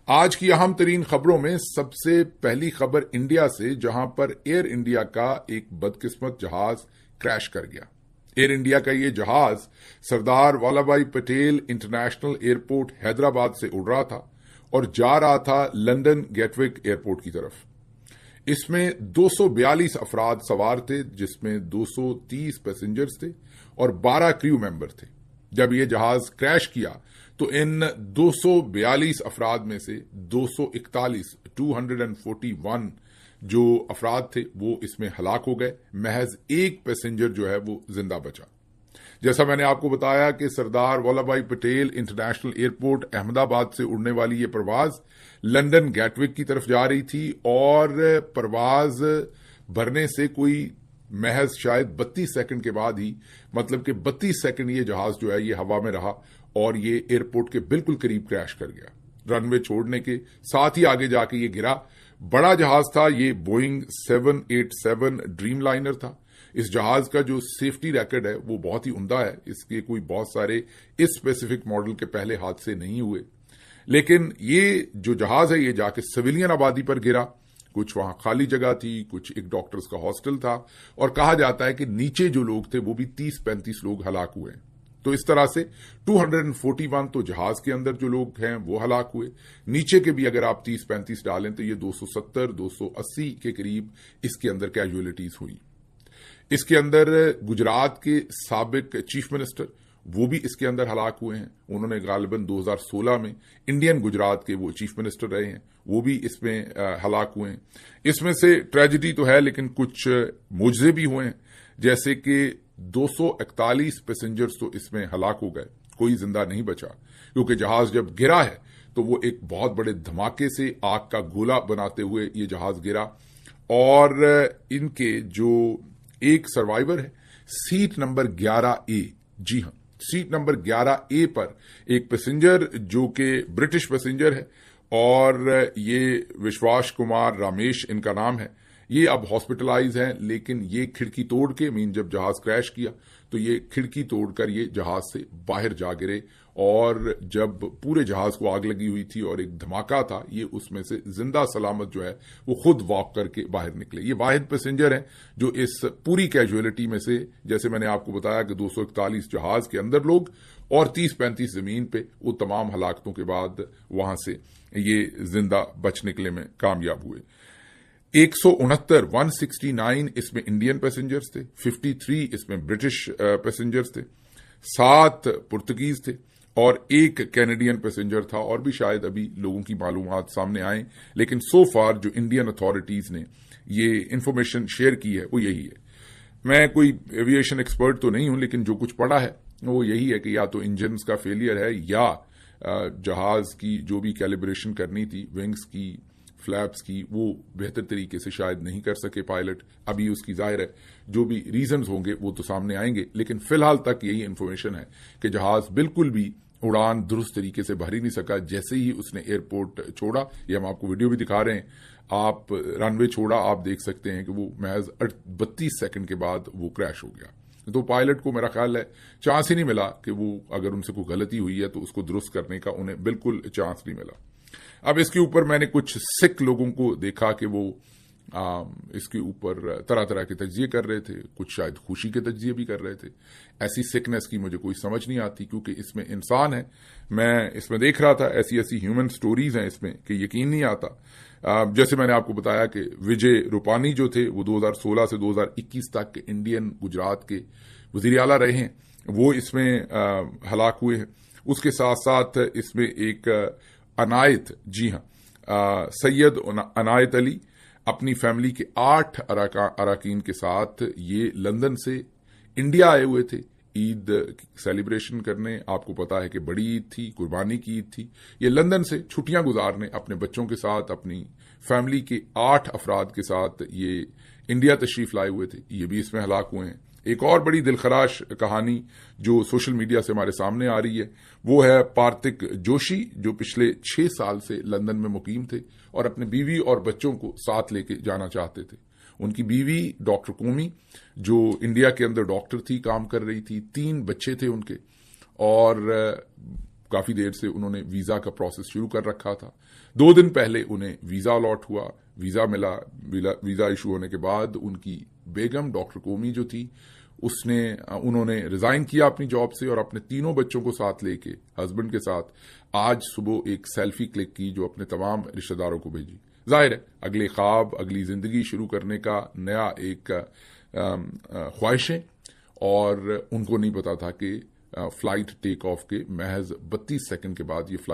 آج کی اہم ترین خبروں میں سب سے پہلی خبر انڈیا سے، جہاں پر ایئر انڈیا کا ایک بدقسمت جہاز کریش کر گیا۔ ایئر انڈیا کا یہ جہاز سردار ولبھ بھائی پٹیل انٹرنیشنل ایئرپورٹ حیدرآباد سے اڑ رہا تھا اور جا رہا تھا لندن گیٹوک ایئرپورٹ کی طرف۔ اس میں 242 افراد سوار تھے، جس میں 230 پیسنجرز تھے اور 12 کریو ممبر تھے۔ جب یہ جہاز کریش کیا تو ان 242 افراد میں سے 241 جو افراد تھے وہ اس میں ہلاک ہو گئے۔ محض ایک پیسنجر جو ہے وہ زندہ بچا۔ جیسا میں نے آپ کو بتایا کہ سردار ولبھ بھائی پٹیل انٹرنیشنل ایئرپورٹ احمد آباد سے اڑنے والی یہ پرواز لندن گیٹوک کی طرف جا رہی تھی، اور پرواز بھرنے سے کوئی محض شاید 32 سیکنڈ کے بعد ہی، مطلب کہ 32 سیکنڈ یہ جہاز جو ہے یہ ہوا میں رہا اور یہ ایئرپورٹ کے بالکل قریب کریش کر گیا۔ رن وے چھوڑنے کے ساتھ ہی آگے جا کے یہ گرا۔ بڑا جہاز تھا، یہ بوئنگ 787 ڈریم لائنر تھا۔ اس جہاز کا جو سیفٹی ریکارڈ ہے وہ بہت ہی عمدہ ہے، اس کے کوئی بہت سارے اس اسپیسیفک ماڈل کے پہلے حادثے نہیں ہوئے، لیکن یہ جو جہاز ہے یہ جا کے سویلین آبادی پر گرا۔ کچھ وہاں خالی جگہ تھی، کچھ ایک ڈاکٹرز کا ہاسٹل تھا، اور کہا جاتا ہے کہ نیچے جو لوگ تھے وہ بھی 30-35 لوگ ہلاک ہوئے ہیں۔ تو اس طرح سے 241 تو جہاز کے اندر جو لوگ ہیں وہ ہلاک ہوئے، نیچے کے بھی اگر آپ 30-35 ڈالیں تو یہ 270-280 کے قریب اس کے اندر کیجویلٹیز ہوئی۔ اس کے اندر گجرات کے سابق چیف منسٹر وہ بھی اس کے اندر ہلاک ہوئے ہیں۔ انہوں نے غالباً 2016 میں انڈین گجرات کے وہ چیف منسٹر رہے ہیں، وہ بھی اس میں ہلاک ہوئے ہیں۔ اس میں سے ٹریجڈی تو ہے لیکن کچھ معجزے بھی ہوئے ہیں، جیسے کہ 241 پیسنجرز تو اس میں ہلاک ہو گئے، کوئی زندہ نہیں بچا، کیونکہ جہاز جب گرا ہے تو وہ ایک بہت بڑے دھماکے سے آگ کا گولا بناتے ہوئے یہ جہاز گرا، اور ان کے جو ایک سروائیور ہے سیٹ نمبر 11A، جی ہاں سیٹ نمبر 11A پر ایک پیسنجر جو کہ برٹش پیسنجر ہے، اور یہ وشواس کمار رامیش ان کا نام ہے، یہ اب ہاسپٹلائز ہیں، لیکن یہ کھڑکی توڑ کے جب جہاز کریش کیا تو یہ کھڑکی توڑ کر یہ جہاز سے باہر جا گرے، اور جب پورے جہاز کو آگ لگی ہوئی تھی اور ایک دھماکہ تھا، یہ اس میں سے زندہ سلامت جو ہے وہ خود واک کر کے باہر نکلے۔ یہ واحد پیسنجر ہیں جو اس پوری کیجویلٹی میں سے، جیسے میں نے آپ کو بتایا کہ 241 جہاز کے اندر لوگ اور 30-35 زمین پہ، وہ تمام ہلاکتوں کے بعد وہاں سے یہ زندہ بچ نکلے میں کامیاب ہوئے۔ 169 اس میں انڈین پیسنجرز تھے، 53 اس میں برٹش پیسنجرز تھے، 7 پرتگیز تھے اور ایک کینیڈین پیسنجر تھا، اور بھی شاید ابھی لوگوں کی معلومات سامنے آئیں، لیکن سو فار جو انڈین اتھارٹیز نے یہ انفارمیشن شیئر کی ہے وہ یہی ہے۔ میں کوئی ایویشن ایکسپرٹ تو نہیں ہوں، لیکن جو کچھ پڑھا ہے وہ یہی ہے کہ یا تو انجنز کا فیلئر ہے، یا جہاز کی جو بھی کیلیبریشن کرنی تھی ونگز کی، فلیپس کی، وہ بہتر طریقے سے شاید نہیں کر سکے پائلٹ۔ ابھی اس کی ظاہر ہے جو بھی ریزنز ہوں گے وہ تو سامنے آئیں گے، لیکن فی الحال تک یہی انفارمیشن ہے کہ جہاز بالکل بھی اڑان درست طریقے سے بھر ہی نہیں سکا۔ جیسے ہی اس نے ایئرپورٹ چھوڑا، یہ ہم آپ کو ویڈیو بھی دکھا رہے ہیں، آپ رن وے چھوڑا، آپ دیکھ سکتے ہیں کہ وہ محض 32 سیکنڈ کے بعد وہ کریش ہو گیا۔ تو پائلٹ کو میرا خیال ہے چانس ہی نہیں ملا کہ وہ، اگر ان سے کوئی غلطی ہوئی ہے تو اس کو درست کرنے کا انہیں بالکل چانس نہیں ملا۔ اب اس کے اوپر میں نے کچھ سکھ لوگوں کو دیکھا کہ وہ اس کے اوپر طرح طرح کے تجزیے کر رہے تھے، کچھ شاید خوشی کے تجزیے بھی کر رہے تھے۔ ایسی سکنس کی مجھے کوئی سمجھ نہیں آتی، کیونکہ اس میں انسان ہے۔ میں اس میں دیکھ رہا تھا ایسی ہیومن سٹوریز ہیں اس میں کہ یقین نہیں آتا۔ جیسے میں نے آپ کو بتایا کہ وجے روپانی جو تھے وہ 2016 سے 2021 تک انڈین گجرات کے وزیر اعلیٰ رہے ہیں، وہ اس میں ہلاک ہوئے ہیں۔ اس کے ساتھ ساتھ اس میں ایک عنایت، جی ہاں سید عنایت علی، اپنی فیملی کے 8 اراکین کے ساتھ یہ لندن سے انڈیا آئے ہوئے تھے عید سیلیبریشن کرنے۔ آپ کو پتا ہے کہ بڑی عید تھی، قربانی کی عید تھی۔ یہ لندن سے چھٹیاں گزارنے اپنے بچوں کے ساتھ، اپنی فیملی کے 8 افراد کے ساتھ یہ انڈیا تشریف لائے ہوئے تھے، یہ بھی اس میں ہلاک ہوئے ہیں۔ ایک اور بڑی دلخراش کہانی جو سوشل میڈیا سے ہمارے سامنے آ رہی ہے وہ ہے پارتک جوشی، جو پچھلے 6 سال سے لندن میں مقیم تھے اور اپنے بیوی اور بچوں کو ساتھ لے کے جانا چاہتے تھے۔ ان کی بیوی ڈاکٹر کومی جو انڈیا کے اندر ڈاکٹر تھی، کام کر رہی تھی، 3 بچے تھے ان کے، اور کافی دیر سے انہوں نے ویزا کا پروسیس شروع کر رکھا تھا. 2 دن پہلے انہیں ویزا الاٹ ہوا, ویزا ملا. ویزا ایشو ہونے کے بعد ان کی بیگم ڈاکٹر کومی جو تھی انہوں نے ریزائن کیا اپنی جاب سے, اور اپنے 3 بچوں کو ساتھ لے کے, ہسبینڈ کے ساتھ, آج صبح ایک سیلفی کلک کی جو اپنے تمام رشتہ داروں کو بھیجی. ظاہر ہے اگلے خواب, اگلی زندگی شروع کرنے کا نیا ایک خواہشیں, اور ان کو نہیں پتا تھا کہ فلائٹ ٹیک آف کے محض 32 سیکنڈ کے بعد یہ فلائٹ